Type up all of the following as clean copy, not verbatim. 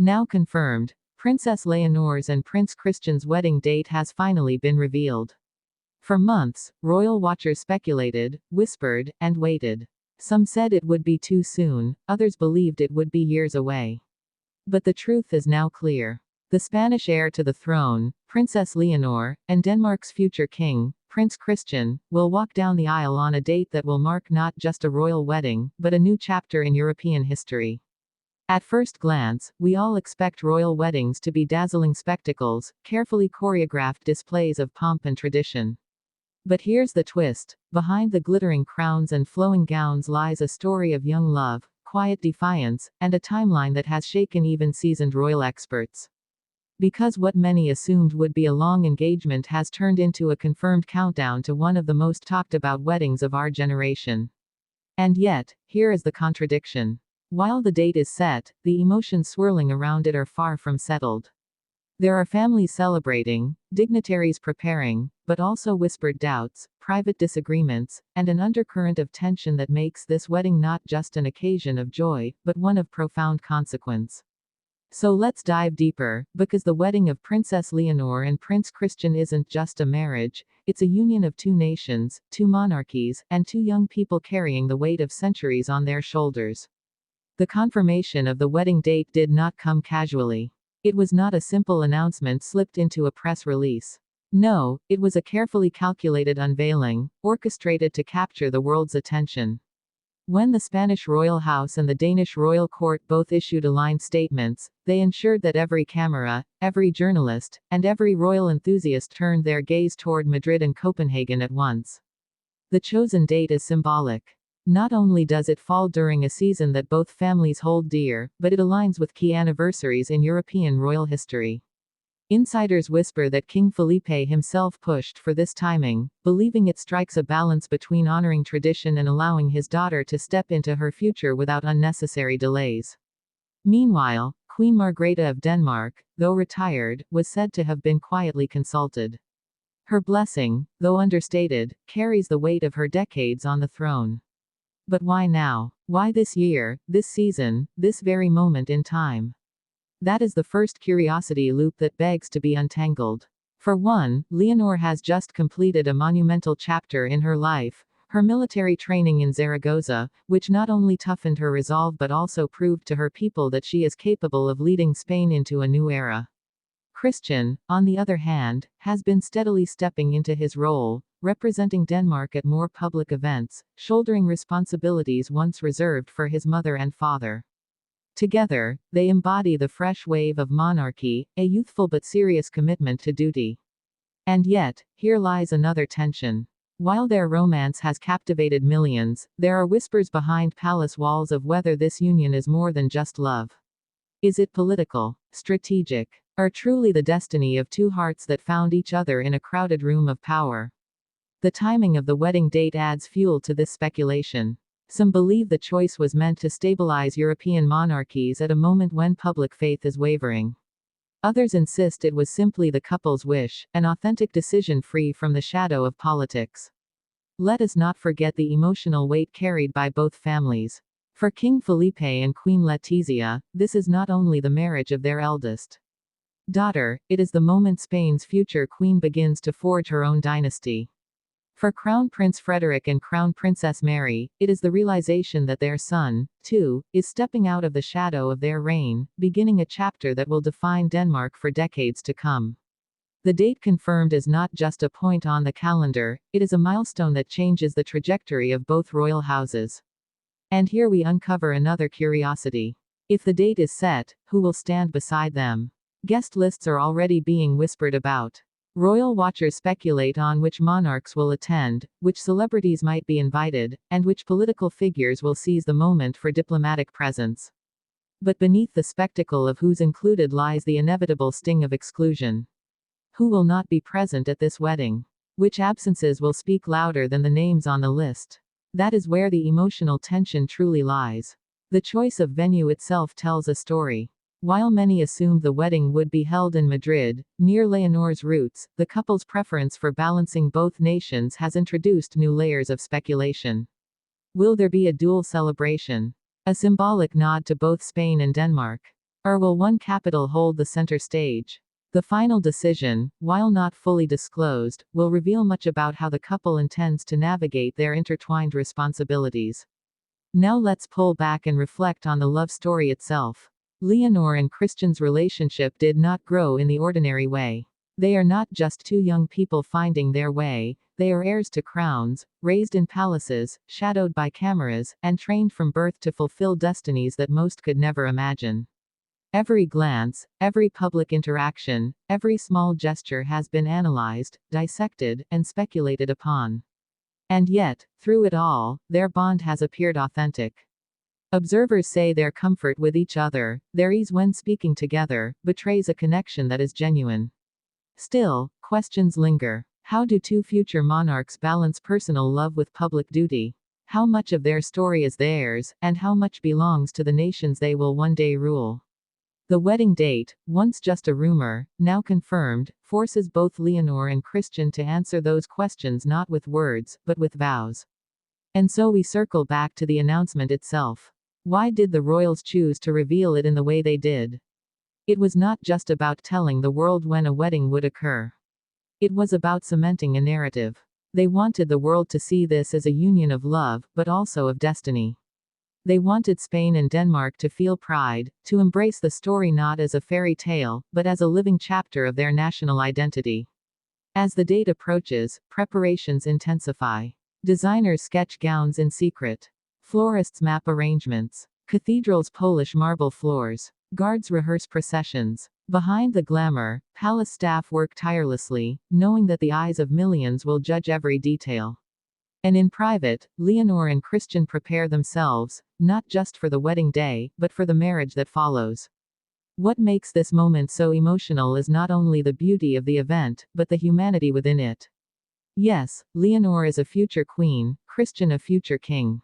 Now confirmed, Princess Leonor's and Prince Christian's wedding date has finally been revealed. For months, royal watchers speculated, whispered, and waited. Some said it would be too soon, others believed it would be years away. But the truth is now clear. The Spanish heir to the throne, Princess Leonor, and Denmark's future king, Prince Christian, will walk down the aisle on a date that will mark not just a royal wedding, but a new chapter in European history. At first glance, we all expect royal weddings to be dazzling spectacles, carefully choreographed displays of pomp and tradition. But here's the twist: behind the glittering crowns and flowing gowns lies a story of young love, quiet defiance, and a timeline that has shaken even seasoned royal experts. Because what many assumed would be a long engagement has turned into a confirmed countdown to one of the most talked about weddings of our generation. And yet, here is the contradiction. While the date is set, the emotions swirling around it are far from settled. There are families celebrating, dignitaries preparing, but also whispered doubts, private disagreements, and an undercurrent of tension that makes this wedding not just an occasion of joy, but one of profound consequence. So let's dive deeper, because the wedding of Princess Leonor and Prince Christian isn't just a marriage, it's a union of two nations, two monarchies, and two young people carrying the weight of centuries on their shoulders. The confirmation of the wedding date did not come casually. It was not a simple announcement slipped into a press release. No, it was a carefully calculated unveiling, orchestrated to capture the world's attention. When the Spanish royal house and the Danish royal court both issued aligned statements, they ensured that every camera, every journalist, and every royal enthusiast turned their gaze toward Madrid and Copenhagen at once. The chosen date is symbolic. Not only does it fall during a season that both families hold dear, but it aligns with key anniversaries in European royal history. Insiders whisper that King Felipe himself pushed for this timing, believing it strikes a balance between honoring tradition and allowing his daughter to step into her future without unnecessary delays. Meanwhile, Queen Margrethe of Denmark, though retired, was said to have been quietly consulted. Her blessing, though understated, carries the weight of her decades on the throne. But why now? Why this year, this season, this very moment in time? That is the first curiosity loop that begs to be untangled. For one, Leonor has just completed a monumental chapter in her life, her military training in Zaragoza, which not only toughened her resolve but also proved to her people that she is capable of leading Spain into a new era. Christian, on the other hand, has been steadily stepping into his role, representing Denmark at more public events, shouldering responsibilities once reserved for his mother and father. Together, they embody the fresh wave of monarchy, a youthful but serious commitment to duty. And yet, here lies another tension. While their romance has captivated millions, there are whispers behind palace walls of whether this union is more than just love. Is it political, strategic, or truly the destiny of two hearts that found each other in a crowded room of power? The timing of the wedding date adds fuel to this speculation. Some believe the choice was meant to stabilize European monarchies at a moment when public faith is wavering. Others insist it was simply the couple's wish, an authentic decision free from the shadow of politics. Let us not forget the emotional weight carried by both families. For King Felipe and Queen Letizia, this is not only the marriage of their eldest daughter, it is the moment Spain's future queen begins to forge her own dynasty. For Crown Prince Frederick and Crown Princess Mary, it is the realization that their son, too, is stepping out of the shadow of their reign, beginning a chapter that will define Denmark for decades to come. The date confirmed is not just a point on the calendar, it is a milestone that changes the trajectory of both royal houses. And here we uncover another curiosity. If the date is set, who will stand beside them? Guest lists are already being whispered about. Royal watchers speculate on which monarchs will attend, which celebrities might be invited, and which political figures will seize the moment for diplomatic presence. But beneath the spectacle of who's included lies the inevitable sting of exclusion. Who will not be present at this wedding? Which absences will speak louder than the names on the list? That is where the emotional tension truly lies. The choice of venue itself tells a story. While many assumed the wedding would be held in Madrid, near Leonor's roots, the couple's preference for balancing both nations has introduced new layers of speculation. Will there be a dual celebration? A symbolic nod to both Spain and Denmark? Or will one capital hold the center stage? The final decision, while not fully disclosed, will reveal much about how the couple intends to navigate their intertwined responsibilities. Now let's pull back and reflect on the love story itself. Leonor and Christian's relationship did not grow in the ordinary way. They are not just two young people finding their way, they are heirs to crowns, raised in palaces, shadowed by cameras, and trained from birth to fulfill destinies that most could never imagine. Every glance, every public interaction, every small gesture has been analyzed, dissected, and speculated upon. And yet, through it all, their bond has appeared authentic. Observers say their comfort with each other, their ease when speaking together, betrays a connection that is genuine. Still, questions linger. How do two future monarchs balance personal love with public duty? How much of their story is theirs, and how much belongs to the nations they will one day rule? The wedding date, once just a rumor, now confirmed, forces both Leonor and Christian to answer those questions not with words, but with vows. And so we circle back to the announcement itself. Why did the royals choose to reveal it in the way they did? It was not just about telling the world when a wedding would occur. It was about cementing a narrative. They wanted the world to see this as a union of love, but also of destiny. They wanted Spain and Denmark to feel pride, to embrace the story not as a fairy tale, but as a living chapter of their national identity. As the date approaches, preparations intensify. Designers sketch gowns in secret. Florists map arrangements. Cathedrals polish marble floors. Guards rehearse processions. Behind the glamour, palace staff work tirelessly, knowing that the eyes of millions will judge every detail. And in private, Leonor and Christian prepare themselves, not just for the wedding day, but for the marriage that follows. What makes this moment so emotional is not only the beauty of the event, but the humanity within it. Yes, Leonor is a future queen, Christian a future king.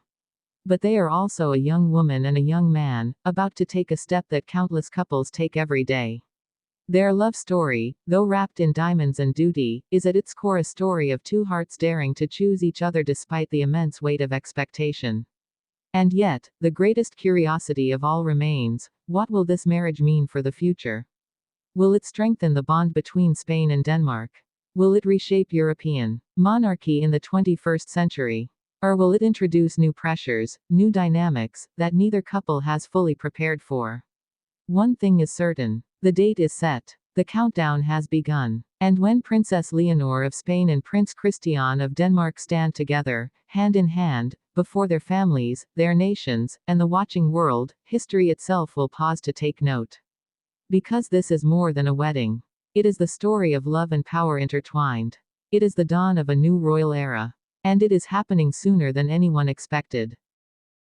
But they are also a young woman and a young man, about to take a step that countless couples take every day. Their love story, though wrapped in diamonds and duty, is at its core a story of two hearts daring to choose each other despite the immense weight of expectation. And yet, the greatest curiosity of all remains, what will this marriage mean for the future? Will it strengthen the bond between Spain and Denmark? Will it reshape European monarchy in the 21st century? Or will it introduce new pressures, new dynamics, that neither couple has fully prepared for? One thing is certain. The date is set. The countdown has begun. And when Princess Leonor of Spain and Prince Christian of Denmark stand together, hand in hand, before their families, their nations, and the watching world, history itself will pause to take note. Because this is more than a wedding. It is the story of love and power intertwined. It is the dawn of a new royal era. And it is happening sooner than anyone expected.